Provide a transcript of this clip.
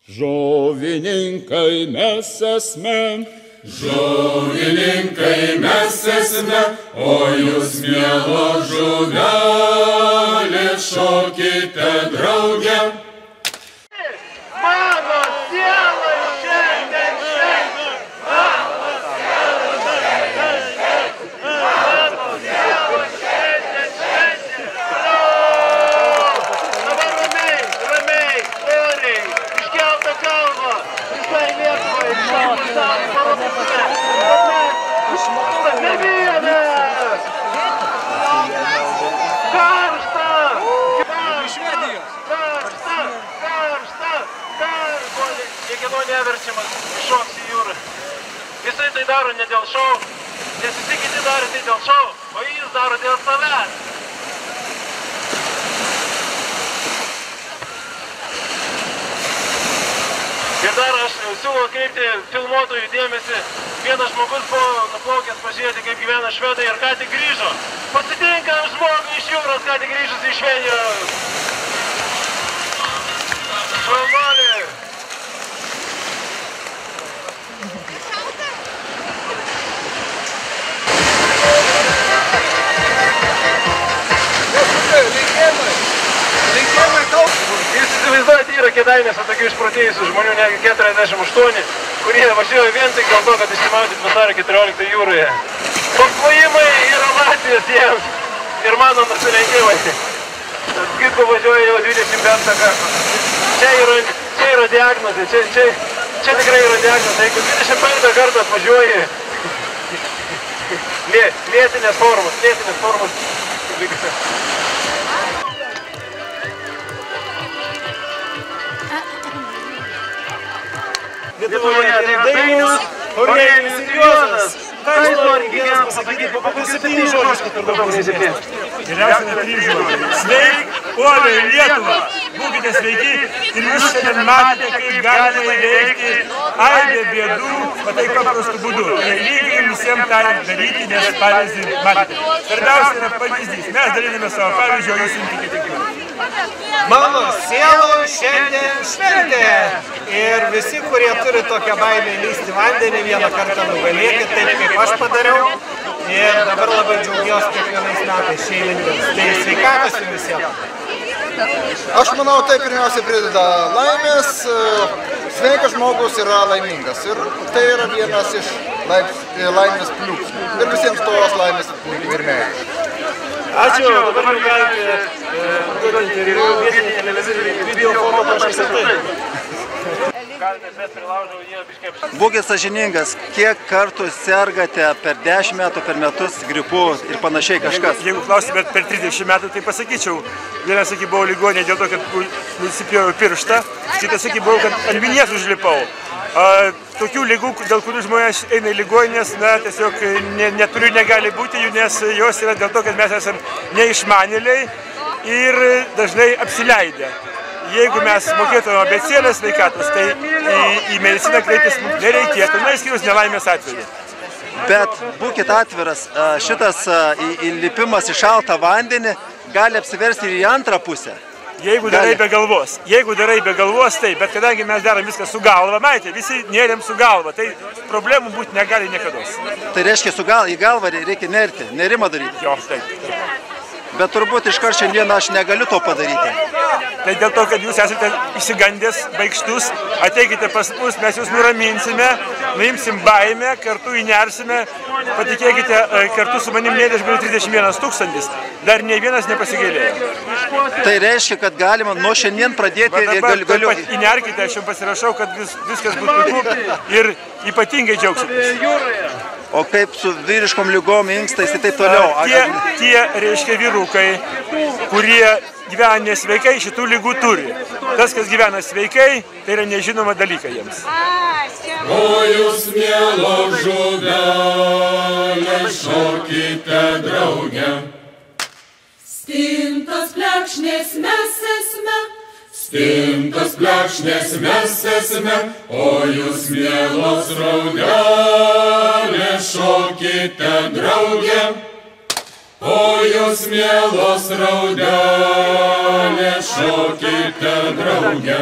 Žuvininkai mes esame, o jūs mielo žuvelės šokite drauge. Mano siela šiandien šventė, mano siela šiandien šventė. Dabar ramiai, oriai, iškeltą kalbą, visai Lietuvai, nebijame! Karšta! Niekieno neverčiamas iššoks į jūrą. Jisai tai daro ne dėl šou, nes visi kiti daro tai dėl šou, o jis daro dėl savęs. Ir dar aš siūlau kreipti filmuotojų dėmesį. Vienas žmogus buvo nuplaukęs pažiūrėti, kaip gyvena švedai ir ką tik grįžo. Pasitinkam žmogų iš jūros, ką tik grįžus iš Švedijos. Šaunuolį! Linkėjimai tau! Jūs įsivaizduojate, yra Kėdainiuose tokių išprotėjusių žmonių, negi 48, kurie važiuoja vien tik dėl to, kad išsimaudyt vasario 14 jūroje. Paplojimai yra Latvijos jiems ir mano nusilenkimai. Skirko važiuoja jau 25 kartą. Čia yra diagnozė, čia tikrai yra diagnozė. Jeigu 25 kartą atvažiuoji, lėtinės formos. Lietuvoje tai Dainius, Aurelijus ir Juozas. Ką jūs nori kiekvienas pasakyti po kokius 7 žodžius, kad per daug neįsipėti? Geriausia net 3 žodžiai. Sveik, puolė Lietuvą! Būkite sveiki ir jūs šiandien matėte, kaip galima įveikti aibę bėdų, o tai paprastu būdu. Lygiai visiems tai daryti, nes pavyzdį matėte. Svarbiausia yra pavyzdys. Mes daliname savo pavyzdžių, o jūs imkite tik. Mano sielo šiandien šventė. Ir visi, kurie turi tokią baimę įlysti vandenį, vieną kartą nugalėkit, taip kaip aš padariau. Ir dabar labai džiaugiuosi kiekvienais metais šeilinėms. Tai sveikatos jums visiems. Aš manau, tai pirmiausia prideda laimės. Sveikas žmogus yra laimingas. Ir tai yra vienas iš laimės pliusų. Ir visiems tos laimės ir meilės. Ačiū, dabar jau galite duoti interviu vietinį televizinį videofoto.lt. Būkit sąžiningas, kiek kartų sergate per 10 metų, per metus gripu ir panašiai kažkas? Jeigu klausimėt per 30 metų, tai pasakyčiau. Vieną sakį buvau ligonė dėl to, kad nusipjojau pirštą, kitą sakį buvau, kad ant vinies užlipau. Tokių lygų, dėl kurių žmonės eina į ligoninės, tiesiog neturiu, negali būti jų, nes jos yra dėl to, kad mes esame neišmanėliai ir dažnai apsileidę. Jeigu mes mokėtume abėcėlės sveikatos, tai į mediciną kreiptis nereikėtų, išskyrus nelaimės atveju. Bet būkit atviras, šitas įlipimas į šaltą vandenį gali apsiversti ir į antrą pusę. Jeigu darai be galvos, taip, bet kadangi mes darom viską su galva, matėte, visi nėrėm su galva, tai problemų būti negali niekados. Tai reiškia, į galvą reikia nerti, nerimą daryti. Jo, taip. Bet turbūt iškart šiandien aš negaliu to padaryti. Tai dėl to, kad jūs esate išsigandęs, baikštus, ateikite pas mus, mes jūs nuraminsime, nuimsim baimę, kartu įnersime, patikėkite, kartu su manim nėdė žmonių 31 000, dar nei vienas nepasigailėjo. Tai reiškia, kad galima nuo šiandien pradėti ir galiu. Įnerkite, aš jums pasirašau, kad viskas bus puiku ir ypatingai džiaugsitės. O kaip su vyriškom lygom, inkstais ir taip toliau? Tie reiškia vyrukai, kurie gyvena nesveikai, šitų lygų turi. Tas, kas gyvena sveikai, tai yra nežinoma dalyka jiems. O jūs mielo žuvelės šokite drauge. Stintos plekšnės mes esame, o jūs mielos raudelės šokite drauge. O jūs mielos raudelės šokite drauge.